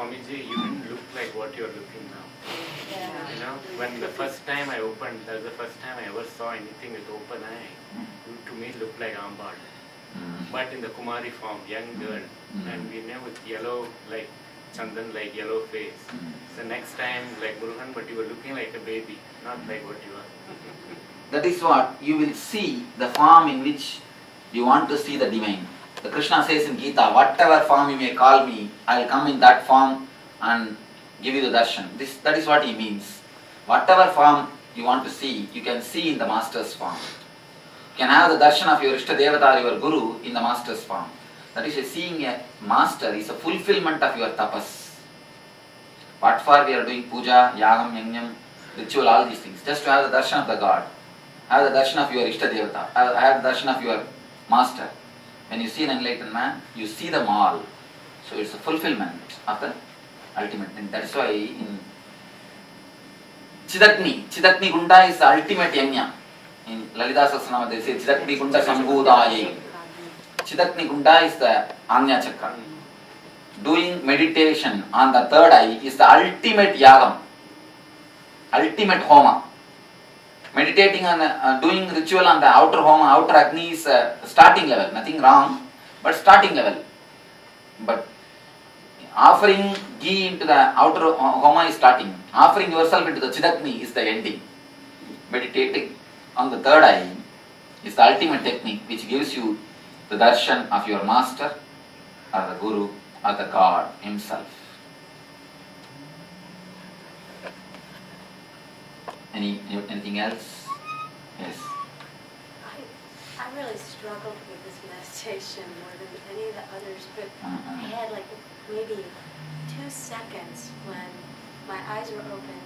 Swamiji, you didn't look like what you're looking now. Yeah. You know, when the first time I opened, that's the first time I ever saw anything with open eye. You to me looked like Ambal. But in the Kumari form, young girl, and we know with yellow, like Chandan, like yellow face. So next time, like Murugan, but you were looking like a baby, not like what you are. That is what you will see, the form in which you want to see the divine. The Krishna says in Gita, whatever form you may call me, I will come in that form and give you the darshan. That is what he means. Whatever form you want to see, you can see in the master's form. You can have the darshan of your Ishta Devata, your Guru, in the master's form. That is, seeing a master is a fulfillment of your tapas. What for we are doing puja, yagam, yajnam, ritual, all these things. Just to have the darshan of the God. Have the darshan of your Ishta Devata. Have the darshan of your master. When you see an enlightened man, you see them all. So it's a fulfillment of the ultimate thing. That's why in Chidakni Gunda is the ultimate yajna. In Lalita Sahasranama they say Chidakni Gunda Sambhudaye. Chidakni Gunda is the Anya Chakra. Doing meditation on the third eye is the ultimate yagam. Ultimate homa. Meditating on doing ritual on the outer homa, outer agni is starting level, nothing wrong, but starting level. But offering ghee into the outer homa is starting. Offering yourself into the Chidakni is the ending. Meditating on the third eye is the ultimate technique which gives you the darshan of your master or the Guru or the God himself. Anything else? Yes. I really struggled with this meditation more than any of the others, but I had like maybe 2 seconds when my eyes were open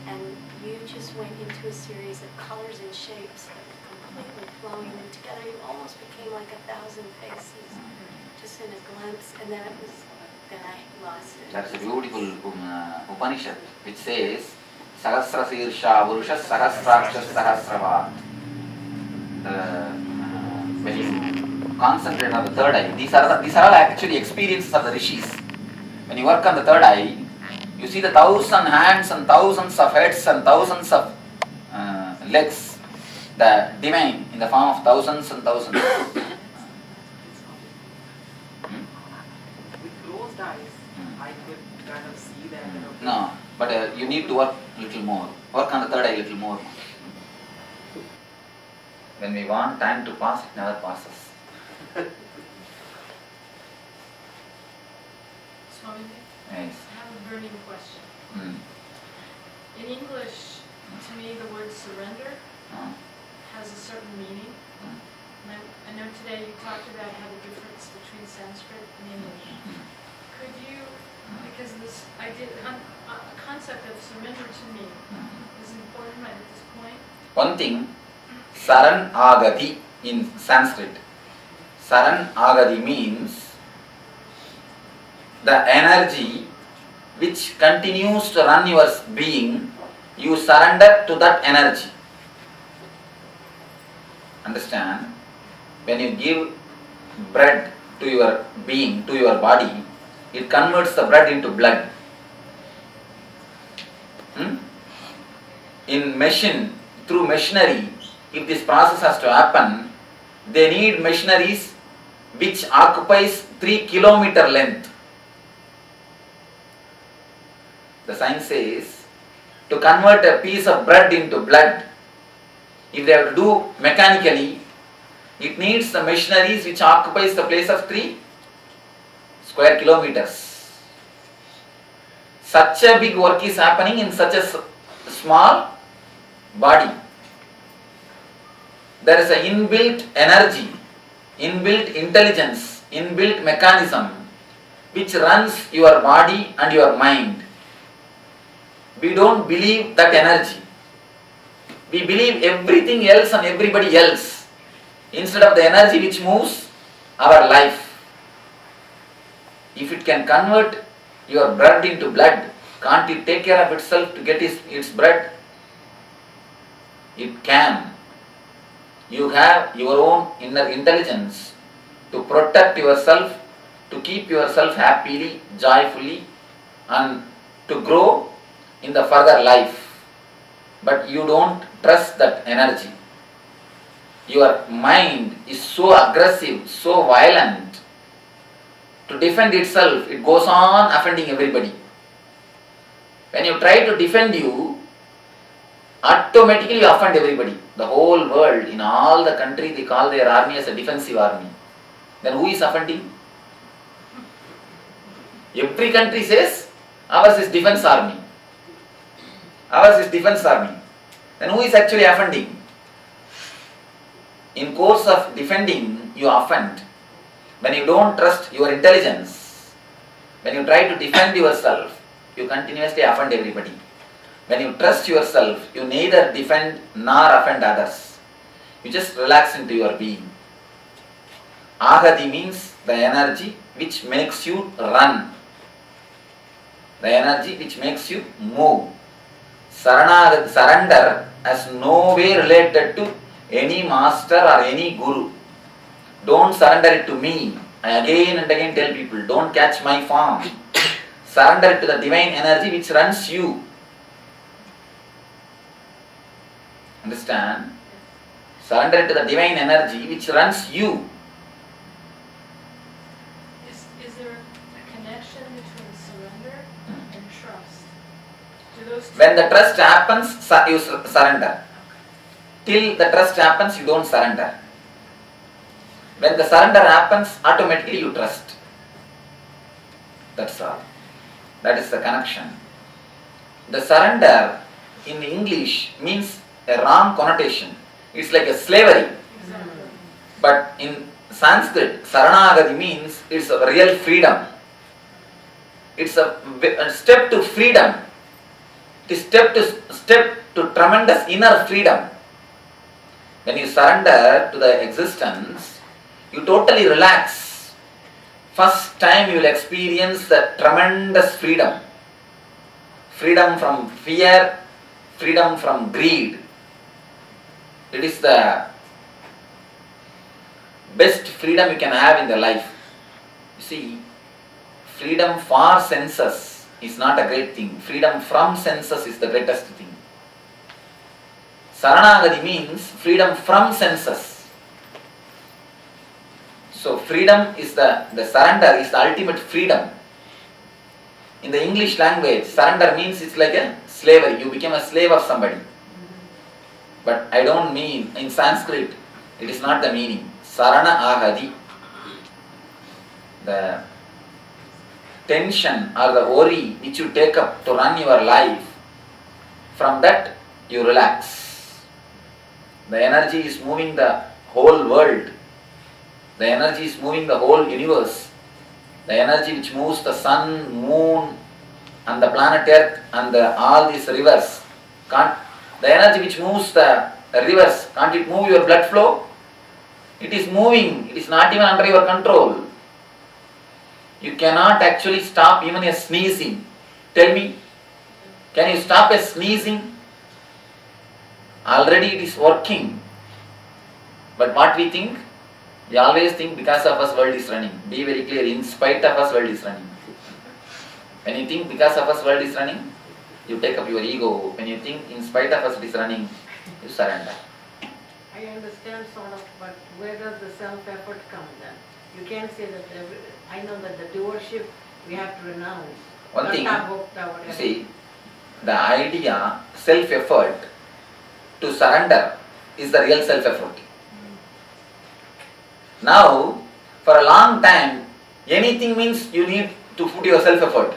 and you just went into a series of colors and shapes that were completely flowing in together. You almost became like 1,000 faces, just in a glimpse, and then I lost it. That's a beautiful Upanishad which says Sahasra Sirsha Vurusha Sahasraksha Sahasrava. When you concentrate on the third eye, these are all actually experiences of the rishis. When you work on the third eye, you see the 1,000 hands and thousands of heads and thousands of legs, the divine in the form of thousands and thousands. With closed eyes, I could kind of see that. No, but you need to work a little more. Work on the third eye a little more. When we want time to pass, it never passes. Swamiji, Yes. I have a burning question. Mm. In English, to me, the word surrender has a certain meaning. And I know today you talked about how the difference between Sanskrit and English. Could you, because this idea, a concept of surrender to me is important right at this point. One thing, Saran Agati in Sanskrit. Saran Agati means the energy which continues to run your being, you surrender to that energy. Understand? When you give bread to your being, to your body, it converts the blood into blood. In machine, through machinery, if this process has to happen, they need machineries which occupies 3 kilometer length. The science says, to convert a piece of bread into blood, if they have to do mechanically, it needs the machineries which occupies the place of 3 square kilometers. Such a big work is happening in such a small body. There is an inbuilt energy, inbuilt intelligence, inbuilt mechanism which runs your body and your mind. We don't believe that energy. We believe everything else and everybody else instead of the energy which moves our life. If it can convert your blood into blood, can't it take care of itself to get its blood? It can. You have your own inner intelligence to protect yourself, to keep yourself happily, joyfully, and to grow in the further life. But you don't trust that energy. Your mind is so aggressive, so violent. To defend itself, it goes on offending everybody. When you try to defend you, automatically you offend everybody. The whole world, in all the country, they call their army as a defensive army. Then who is offending? Every country says, ours is defense army. Ours is defense army. Then who is actually offending? In course of defending, you offend. When you don't trust your intelligence, when you try to defend yourself, you continuously offend everybody. When you trust yourself, you neither defend nor offend others. You just relax into your being. Ahadi means the energy which makes you run. The energy which makes you move. Surrender is no way related to any master or any guru. Don't surrender it to me. I again and again tell people, don't catch my form. Surrender it to the divine energy which runs you. Understand? Surrender it to the divine energy which runs you. Is there a connection between surrender and trust? Do those two When the trust happens, you surrender. Till the trust happens, you don't surrender. When the surrender happens, automatically you trust. That's all. That is the connection. The surrender in English means a wrong connotation. It's like a slavery. Exactly. But in Sanskrit, Saranagati means it's a real freedom. It's a step to freedom. It is step to tremendous inner freedom. When you surrender to the existence, you totally relax. First time you will experience the tremendous freedom. Freedom from fear, freedom from greed. It is the best freedom you can have in the life. You see, freedom for senses is not a great thing. Freedom from senses is the greatest thing. Saranagati means freedom from senses. So freedom is the surrender is the ultimate freedom. In the English language, surrender means it's like a slavery. You become a slave of somebody. But I don't mean, in Sanskrit, it is not the meaning. Sarana ahadi. The tension or the worry which you take up to run your life, from that you relax. The energy is moving the whole world. The energy is moving the whole universe. The energy which moves the sun, moon, and the planet Earth, and all these rivers. The energy which moves the rivers, can't it move your blood flow? It is moving. It is not even under your control. You cannot actually stop even a sneezing. Tell me, can you stop a sneezing? Already it is working. But what we think? We always think because of us world is running. Be very clear, in spite of us world is running. When you think because of us world is running, you take up your ego. When you think in spite of us it is running, you surrender. I understand sort of, but where does the self-effort come then? You can't say that I know that the doership we have to renounce. One thing, whatever. you see, the idea, self-effort, to surrender is the real self-effort. Now, for a long time, anything means you need to put your self-effort.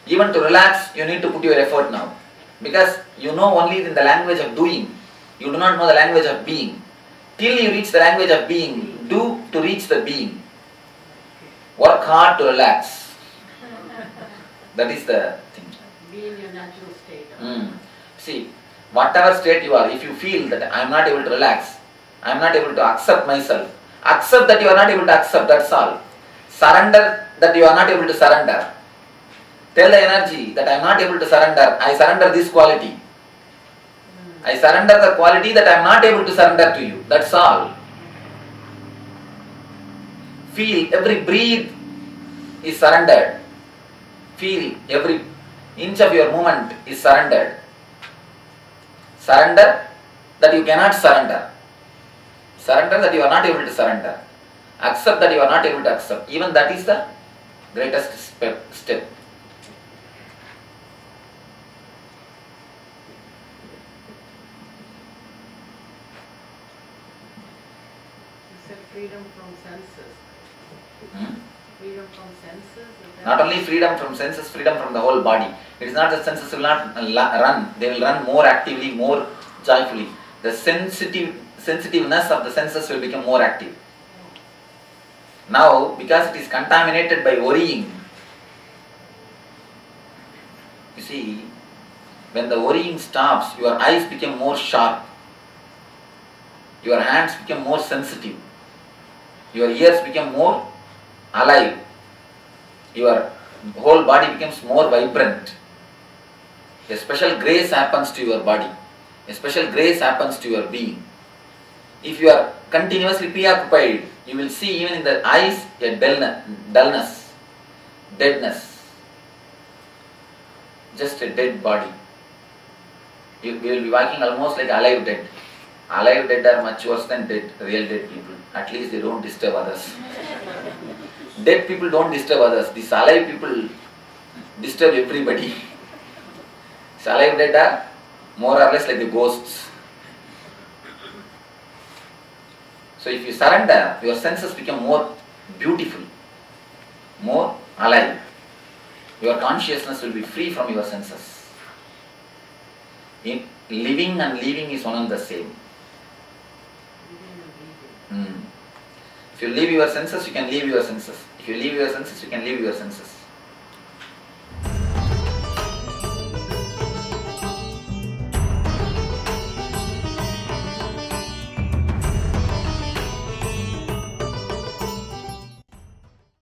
Even to relax, you need to put your effort now. Because you know only in the language of doing. You do not know the language of being. Till you reach the language of being, do to reach the being. Work hard to relax. That is the thing. Be in your natural state. See, whatever state you are, if you feel that I am not able to relax, I am not able to accept myself, accept that you are not able to accept, that's all. Surrender that you are not able to surrender. Tell the energy that I am not able to surrender, I surrender this quality. I surrender the quality that I am not able to surrender to you, that's all. Feel every breath is surrendered. Feel every Inch of your movement is surrendered. Surrender that you cannot surrender. Surrender that you are not able to surrender. Accept that you are not able to accept. Even that is the greatest step. You said freedom from senses. Hmm? Freedom from senses? Is that- Not only freedom from senses, freedom from the whole body. It is not that senses will not run. They will run more actively, more joyfully. The sensitiveness of the senses will become more active. Now, because it is contaminated by worrying, you see, when the worrying stops, your eyes become more sharp, your hands become more sensitive, your ears become more alive, your whole body becomes more vibrant. A special grace happens to your body, a special grace happens to your being. If you are continuously preoccupied, you will see even in the eyes a dullness, deadness, just a dead body. You will be walking almost like alive dead. Alive dead are much worse than real dead people. At least they don't disturb others. Dead people don't disturb others. These alive people disturb everybody. These alive dead are more or less like the ghosts. So if you surrender, your senses become more beautiful, more alive. Your consciousness will be free from your senses. Living and leaving is one and the same. If you leave your senses, you can leave your senses. If you leave your senses, you can leave your senses.